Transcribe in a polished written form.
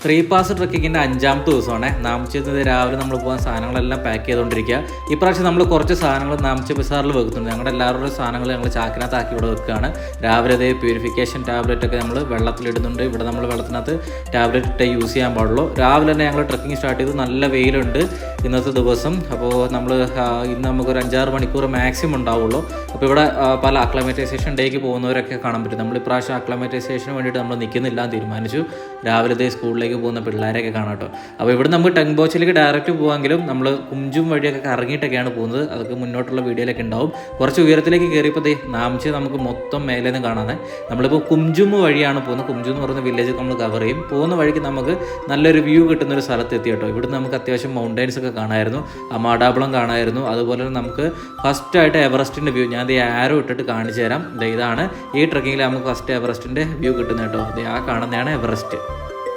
Free pass ട്രക്കിങ്ങിൻ്റെ 5ാമത്തെ ദിവസമാണ്. നാംചിയിൽ രാവിലെ നമ്മൾ പോകാൻ സാധനങ്ങളെല്ലാം പാക്ക് ചെയ്തുകൊണ്ടിരിക്കുക. ഇപ്രാവശ്യം നമ്മൾ കുറച്ച് സാധനങ്ങൾ നാംചി ബസാറിൽ വെക്കുന്നുണ്ട്. ഞങ്ങളുടെ എല്ലാവരുടെയും സാധനങ്ങൾ ഞങ്ങൾ ചാക്കിനകത്താക്കി ഇവിടെ വെക്കുകയാണ്. രാവിലെ അതേ പ്യൂരിഫിക്കേഷൻ ടാബ്ലറ്റൊക്കെ നമ്മൾ വെള്ളത്തിലിടുന്നുണ്ട്. ഇവിടെ നമ്മൾ വെള്ളത്തിനകത്ത് ടാബ്ലറ്റ് ഇട്ടേ യൂസ് ചെയ്യാൻ പാടുള്ളൂ. രാവിലെ തന്നെ ഞങ്ങൾ ട്രക്കിങ് സ്റ്റാർട്ട് ചെയ്തു. നല്ല വെയിലുണ്ട് ഇന്നത്തെ ദിവസം. അപ്പോൾ നമ്മൾ ഇന്ന് നമുക്കൊരു 5-6 മണിക്കൂർ മാക്സിമം ഉണ്ടാവുള്ളൂ. അപ്പോൾ ഇവിടെ പല അക്ലമറ്റൈസേഷൻ ഡേക്ക് പോകുന്നവരൊക്കെ കാണാൻ പറ്റും. നമ്മൾ ഇപ്രാവശ്യം അക്ലമറ്റൈസേഷന് വേണ്ടിയിട്ട് നമ്മൾ നിൽക്കുന്നില്ല എന്ന് തീരുമാനിച്ചു. രാവിലത്തെ സ്കൂളിലേക്ക് പോകുന്ന പിള്ളേരെയൊക്കെ കാണാം കേട്ടോ. അപ്പോൾ ഇവിടെ നമുക്ക് ടെങ്ബോച്ചിലേക്ക് ഡയറക്റ്റ് പോകാമെങ്കിലും നമ്മൾ കുംജും വഴിയൊക്കെ കറങ്ങിയിട്ടൊക്കെയാണ് പോകുന്നത്. അതൊക്കെ മുന്നോട്ടുള്ള വീഡിയോയിലൊക്കെ ഉണ്ടാവും. കുറച്ച് ഉയരത്തിലേക്ക് കയറിയപ്പോൾ നാംചി നമുക്ക് മൊത്തം മേലെ നിന്ന് കാണാതെ. നമ്മളിപ്പോൾ കുംജും വഴിയാണ് പോകുന്നത്. കുംജു എന്ന് പറയുന്ന വില്ലേജ് നമ്മൾ കവർ ചെയ്യും. പോകുന്ന വഴിക്ക് നമുക്ക് നല്ലൊരു വ്യൂ കിട്ടുന്നൊരു സ്ഥലത്ത് എത്തി കേട്ടോ. ഇവിടുന്ന് നമുക്ക് അത്യാവശ്യം മൗണ്ടൈൻസ് ഒക്കെ കാണാമായിരുന്നു. അമാഡാബിളം കാണാമായിരുന്നു. അതുപോലെ തന്നെ നമുക്ക് ഫസ്റ്റായിട്ട് എവറസ്റ്റിൻ്റെ വ്യൂ ഞാൻ ആരോ ഇട്ടിട്ട് കാണിച്ചു തരാം. ഇതാണ് ഈ ട്രക്കിങ്ങിൽ നമുക്ക് ഫസ്റ്റ് എവറസ്റ്റിൻ്റെ വ്യൂ കിട്ടുന്നത് കേട്ടോ. ആ കാണുന്നതാണ് എവറസ്റ്റ്.